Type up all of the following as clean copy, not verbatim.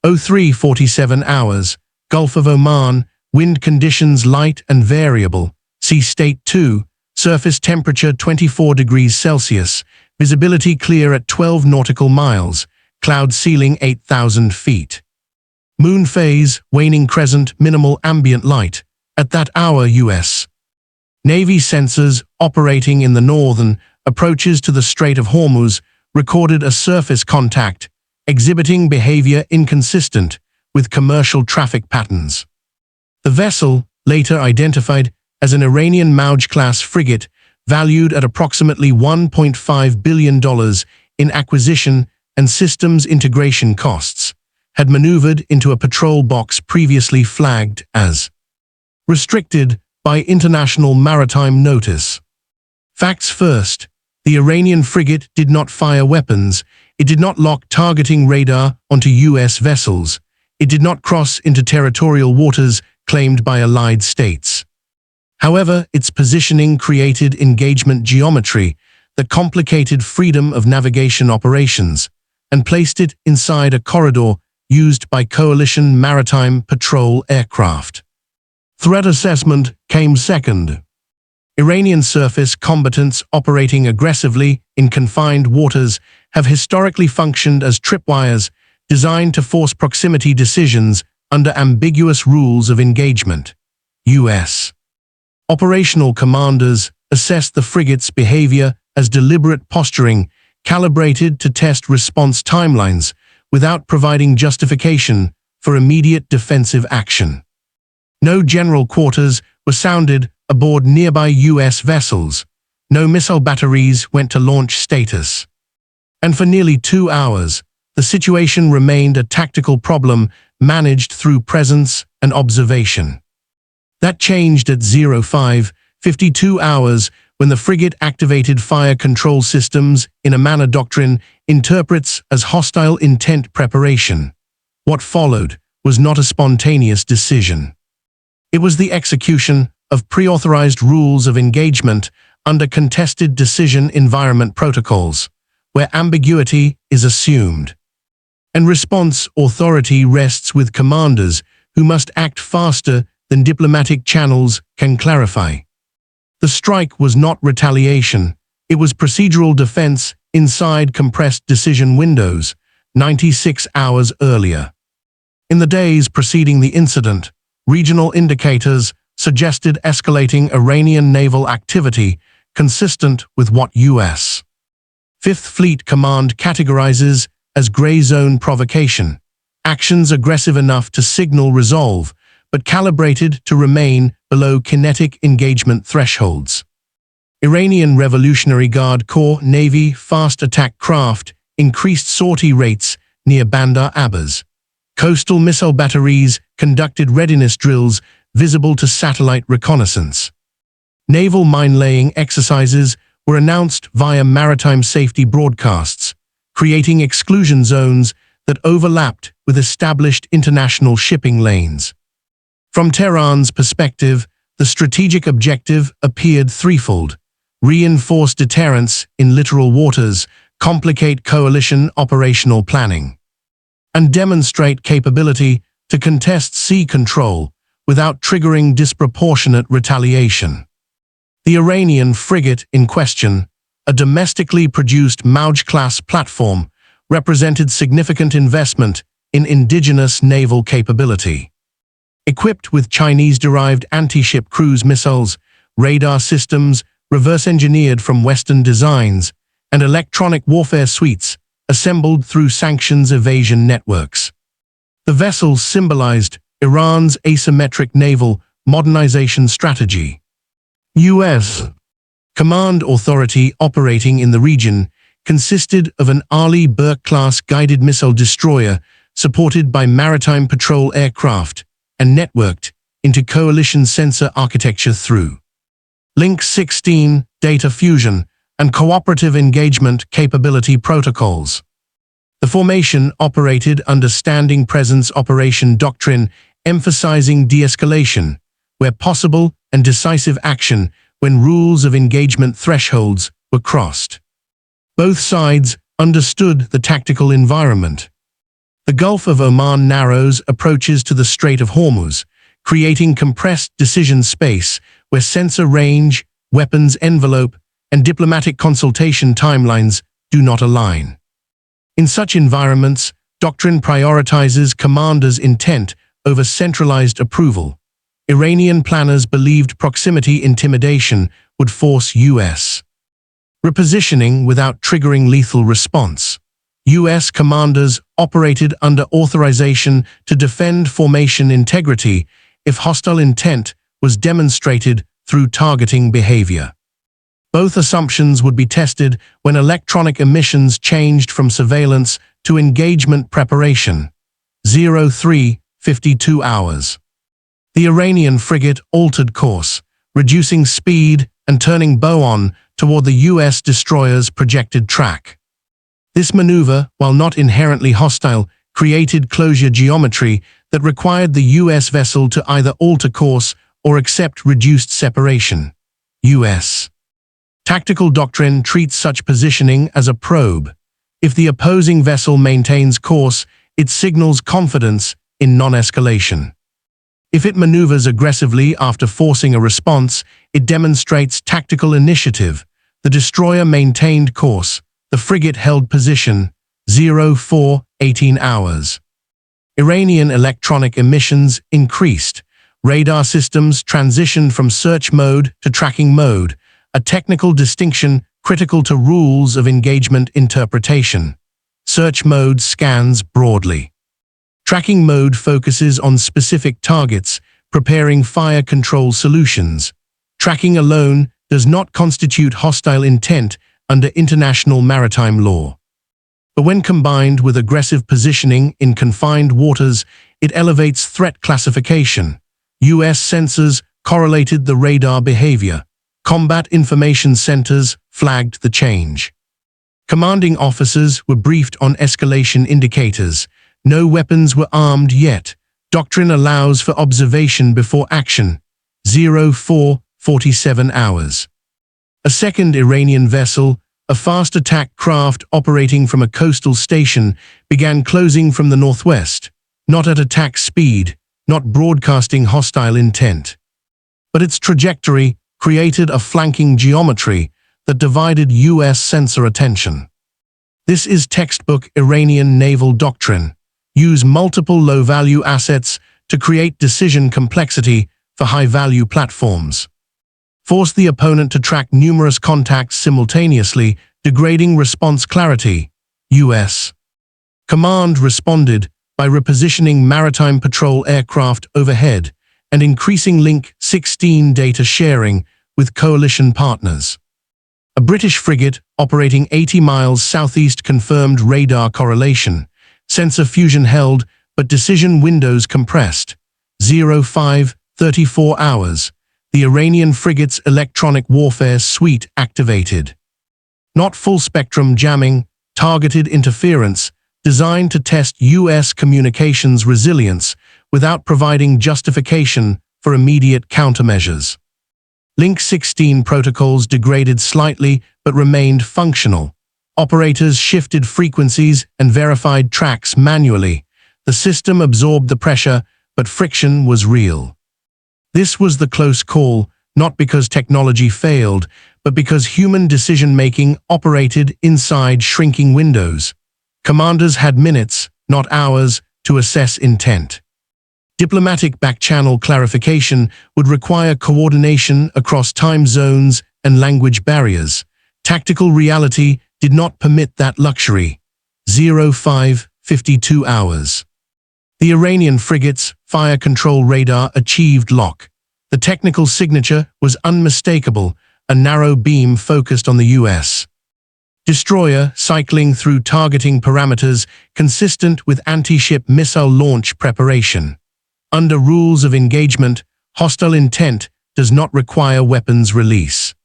03:47 hours, Gulf of Oman, wind conditions light and variable, sea state 2, surface temperature 24 degrees Celsius, visibility clear at 12 nautical miles, cloud ceiling 8,000 feet. Moon phase, waning crescent, minimal ambient light. At that hour, U.S. Navy sensors operating in the northern approaches to the Strait of Hormuz recorded a surface contact, exhibiting behavior inconsistent with commercial traffic patterns. The vessel, later identified as an Iranian Moudge-class frigate, valued at approximately $1.5 billion in acquisition and systems integration costs, had maneuvered into a patrol box previously flagged as restricted by international maritime notice. Facts first, the Iranian frigate did not fire weapons, it did not lock targeting radar onto U.S. vessels, it did not cross into territorial waters claimed by allied states. However, its positioning created engagement geometry that complicated freedom of navigation operations and placed it inside a corridor used by coalition maritime patrol aircraft. Threat assessment came second. Iranian surface combatants operating aggressively in confined waters have historically functioned as tripwires designed to force proximity decisions under ambiguous rules of engagement. U.S. operational commanders assessed the frigate's behavior as deliberate posturing calibrated to test response timelines without providing justification for immediate defensive action. No general quarters were sounded aboard nearby U.S. vessels. No missile batteries went to launch status. And for nearly 2 hours, the situation remained a tactical problem managed through presence and observation. That changed at 05:52 hours when the frigate activated fire control systems in a manner doctrine interprets as hostile intent preparation. What followed was not a spontaneous decision. It was the execution of pre-authorized rules of engagement under contested decision environment protocols, where ambiguity is assumed. And response authority rests with commanders who must act faster than diplomatic channels can clarify. The strike was not retaliation, it was procedural defense inside compressed decision windows, 96 hours earlier. In the days preceding the incident, regional indicators suggested escalating Iranian naval activity consistent with what U.S. Fifth Fleet Command categorizes as gray zone provocation, actions aggressive enough to signal resolve, but calibrated to remain below kinetic engagement thresholds. Iranian Revolutionary Guard Corps Navy fast attack craft increased sortie rates near Bandar Abbas. Coastal missile batteries conducted readiness drills visible to satellite reconnaissance. Naval mine-laying exercises were announced via maritime safety broadcasts, creating exclusion zones that overlapped with established international shipping lanes. From Tehran's perspective, the strategic objective appeared threefold: reinforce deterrence in littoral waters, complicate coalition operational planning, and demonstrate capability to contest sea control without triggering disproportionate retaliation. The Iranian frigate in question, a domestically produced Moudge-class platform, represented significant investment in indigenous naval capability. Equipped with Chinese-derived anti-ship cruise missiles, radar systems reverse-engineered from Western designs, and electronic warfare suites assembled through sanctions evasion networks. The vessels symbolized Iran's asymmetric naval modernization strategy. U.S. command authority operating in the region consisted of an Arleigh Burke-class guided missile destroyer supported by maritime patrol aircraft and networked into coalition sensor architecture through Link 16 data fusion and cooperative engagement capability protocols. The formation operated under Standing Presence Operation doctrine, emphasizing de-escalation, where possible, and decisive action when rules of engagement thresholds were crossed. Both sides understood the tactical environment. The Gulf of Oman narrows approaches to the Strait of Hormuz, creating compressed decision space where sensor range, weapons envelope, and diplomatic consultation timelines do not align. In such environments, doctrine prioritizes commanders' intent over centralized approval. Iranian planners believed proximity intimidation would force U.S. repositioning without triggering lethal response. U.S. commanders operated under authorization to defend formation integrity if hostile intent was demonstrated through targeting behavior. Both assumptions would be tested when electronic emissions changed from surveillance to engagement preparation. 03:52 hours. The Iranian frigate altered course, reducing speed and turning bow on toward the U.S. destroyer's projected track. This maneuver, while not inherently hostile, created closure geometry that required the U.S. vessel to either alter course or accept reduced separation. U.S. tactical doctrine treats such positioning as a probe. If the opposing vessel maintains course, it signals confidence in non-escalation. If it maneuvers aggressively after forcing a response, it demonstrates tactical initiative. The destroyer maintained course. The frigate held position. 04:18 hours. Iranian electronic emissions increased. Radar systems transitioned from search mode to tracking mode, a technical distinction critical to rules of engagement interpretation. Search mode scans broadly. Tracking mode focuses on specific targets, preparing fire control solutions. Tracking alone does not constitute hostile intent under international maritime law. But when combined with aggressive positioning in confined waters, it elevates threat classification. U.S. sensors correlated the radar behavior. Combat information centers flagged the change. Commanding officers were briefed on escalation indicators. No weapons were armed yet. Doctrine allows for observation before action. 04:47 hours. A second Iranian vessel, a fast attack craft operating from a coastal station, began closing from the northwest, not at attack speed, not broadcasting hostile intent. But its trajectory created a flanking geometry that divided U.S. sensor attention. This is textbook Iranian naval doctrine. Use multiple low-value assets to create decision complexity for high-value platforms. Force the opponent to track numerous contacts simultaneously, degrading response clarity. U.S. Command responded by repositioning maritime patrol aircraft overhead and increasing Link 16 data sharing with coalition partners. A British frigate operating 80 miles southeast confirmed radar correlation. Sensor fusion held, but decision windows compressed. 05:34 hours. The Iranian frigate's electronic warfare suite activated. Not full-spectrum jamming, targeted interference, designed to test U.S. communications resilience without providing justification for immediate countermeasures. Link 16 protocols degraded slightly but remained functional. Operators shifted frequencies and verified tracks manually. The system absorbed the pressure, but friction was real. This was the close call, not because technology failed, but because human decision-making operated inside shrinking windows. Commanders had minutes, not hours, to assess intent. Diplomatic back-channel clarification would require coordination across time zones and language barriers. Tactical reality did not permit that luxury. 05:52 hours. The Iranian frigate's fire control radar achieved lock. The technical signature was unmistakable, a narrow beam focused on the U.S. destroyer cycling through targeting parameters consistent with anti-ship missile launch preparation. Under rules of engagement, hostile intent does not require weapons release.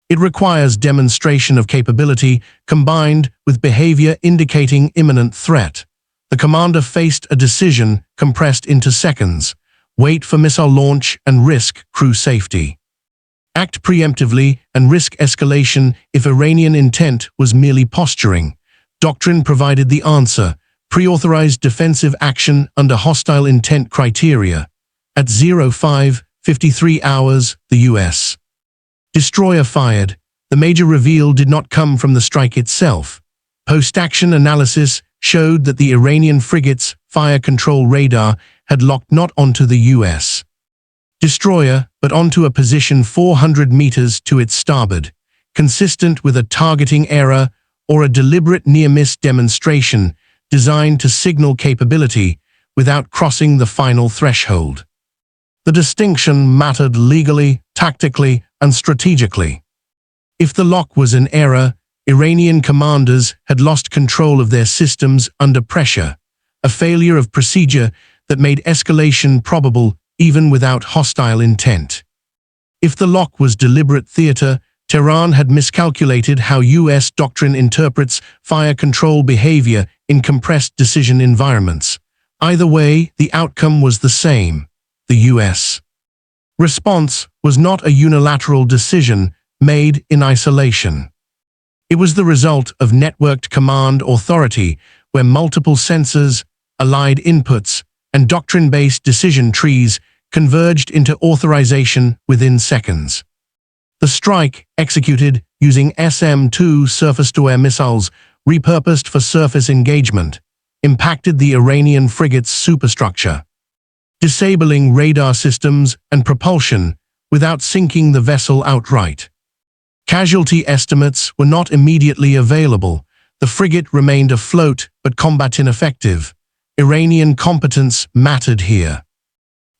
It requires demonstration of capability combined with behavior indicating imminent threat. The commander faced a decision compressed into seconds: wait for missile launch and risk crew safety. Act preemptively and risk escalation if Iranian intent was merely posturing. Doctrine provided the answer: Pre-authorized defensive action under hostile intent criteria. At 05:53 hours, the U.S. destroyer fired. The major reveal did not come from the strike itself. Post-action analysis showed that the Iranian frigate's fire control radar had locked not onto the U.S. destroyer, but onto a position 400 meters to its starboard, consistent with a targeting error or a deliberate near-miss demonstration designed to signal capability without crossing the final threshold. The distinction mattered legally, tactically, and strategically. If the lock was an error, Iranian commanders had lost control of their systems under pressure, a failure of procedure that made escalation probable even without hostile intent. If the lock was deliberate theater, Tehran had miscalculated how U.S. doctrine interprets fire control behavior in compressed decision environments. Either way, the outcome was the same. The U.S. response was not a unilateral decision made in isolation. It was the result of networked command authority where multiple sensors, allied inputs, and doctrine-based decision trees converged into authorization within seconds. The strike, executed using SM-2 surface-to-air missiles repurposed for surface engagement, impacted the Iranian frigate's superstructure, disabling radar systems and propulsion without sinking the vessel outright. Casualty estimates were not immediately available. The frigate remained afloat but combat ineffective. Iranian competence mattered here.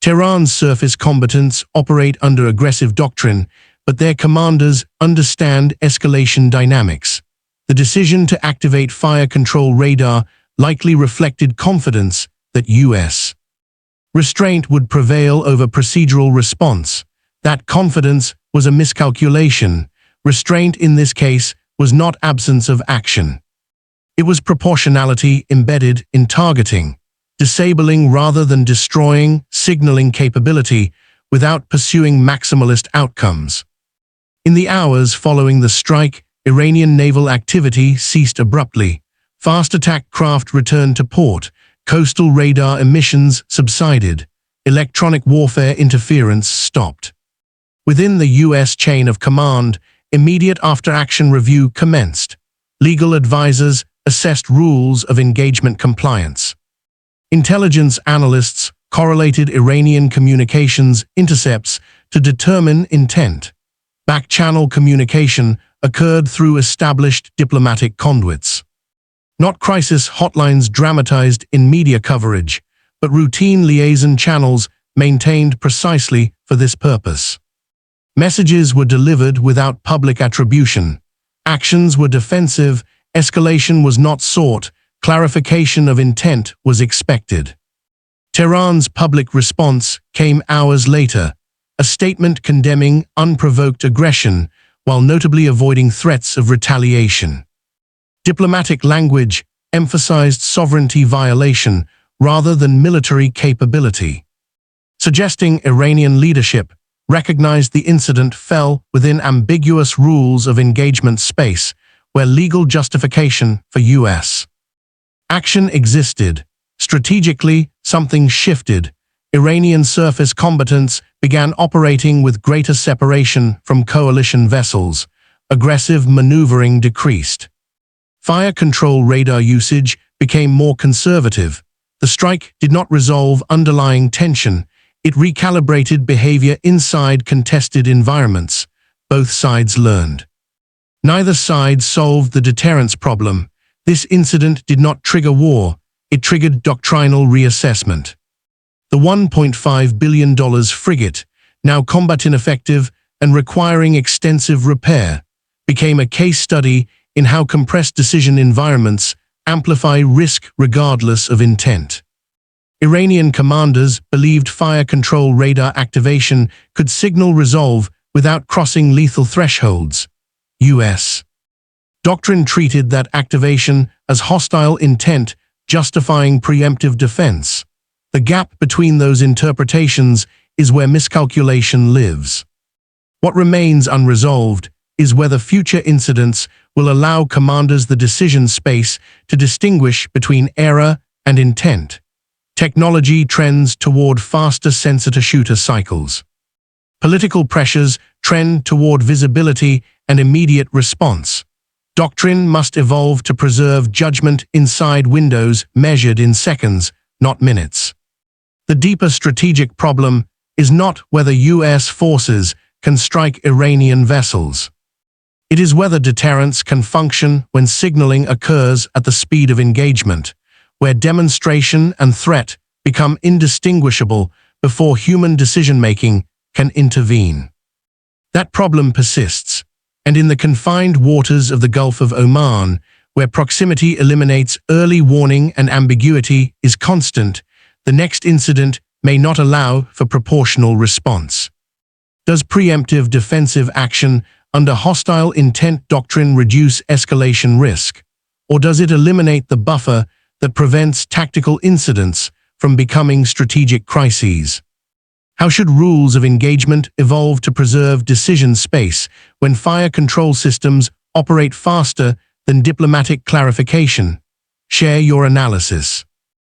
Tehran's surface combatants operate under aggressive doctrine, but their commanders understand escalation dynamics. The decision to activate fire control radar likely reflected confidence that U.S. restraint would prevail over procedural response. That confidence was a miscalculation. Restraint in this case was not absence of action. It was proportionality embedded in targeting, disabling rather than destroying, signaling capability without pursuing maximalist outcomes. In the hours following the strike, Iranian naval activity ceased abruptly. Fast attack craft returned to port, coastal radar emissions subsided, electronic warfare interference stopped. Within the U.S. chain of command, immediate after-action review commenced. Legal advisors assessed rules of engagement compliance. Intelligence analysts correlated Iranian communications intercepts to determine intent. Back-channel communication occurred through established diplomatic conduits. Not crisis hotlines dramatized in media coverage, but routine liaison channels maintained precisely for this purpose. Messages were delivered without public attribution. Actions were defensive, escalation was not sought, clarification of intent was expected. Tehran's public response came hours later, a statement condemning unprovoked aggression while notably avoiding threats of retaliation. Diplomatic language emphasized sovereignty violation rather than military capability, suggesting Iranian leadership recognized the incident fell within ambiguous rules of engagement space where legal justification for U.S. action existed. Strategically, something shifted. Iranian surface combatants began operating with greater separation from coalition vessels. Aggressive maneuvering decreased. Fire control radar usage became more conservative. The strike did not resolve underlying tension. It recalibrated behavior inside contested environments. Both sides learned. Neither side solved the deterrence problem. This incident did not trigger war. It triggered doctrinal reassessment. The $1.5 billion frigate, now combat ineffective and requiring extensive repair, became a case study in how compressed decision environments amplify risk regardless of intent. Iranian commanders believed fire control radar activation could signal resolve without crossing lethal thresholds. U.S. doctrine treated that activation as hostile intent, justifying preemptive defense. The gap between those interpretations is where miscalculation lives. What remains unresolved is whether future incidents will allow commanders the decision space to distinguish between error and intent. Technology trends toward faster sensor-to-shooter cycles. Political pressures trend toward visibility and immediate response. Doctrine must evolve to preserve judgment inside windows measured in seconds, not minutes. The deeper strategic problem is not whether U.S. forces can strike Iranian vessels. It is whether deterrence can function when signaling occurs at the speed of engagement, where demonstration and threat become indistinguishable before human decision-making can intervene. That problem persists, and in the confined waters of the Gulf of Oman, where proximity eliminates early warning and ambiguity is constant, the next incident may not allow for proportional response. Does preemptive defensive action under hostile intent doctrine reduce escalation risk, or does it eliminate the buffer that prevents tactical incidents from becoming strategic crises? How should rules of engagement evolve to preserve decision space when fire control systems operate faster than diplomatic clarification? Share your analysis.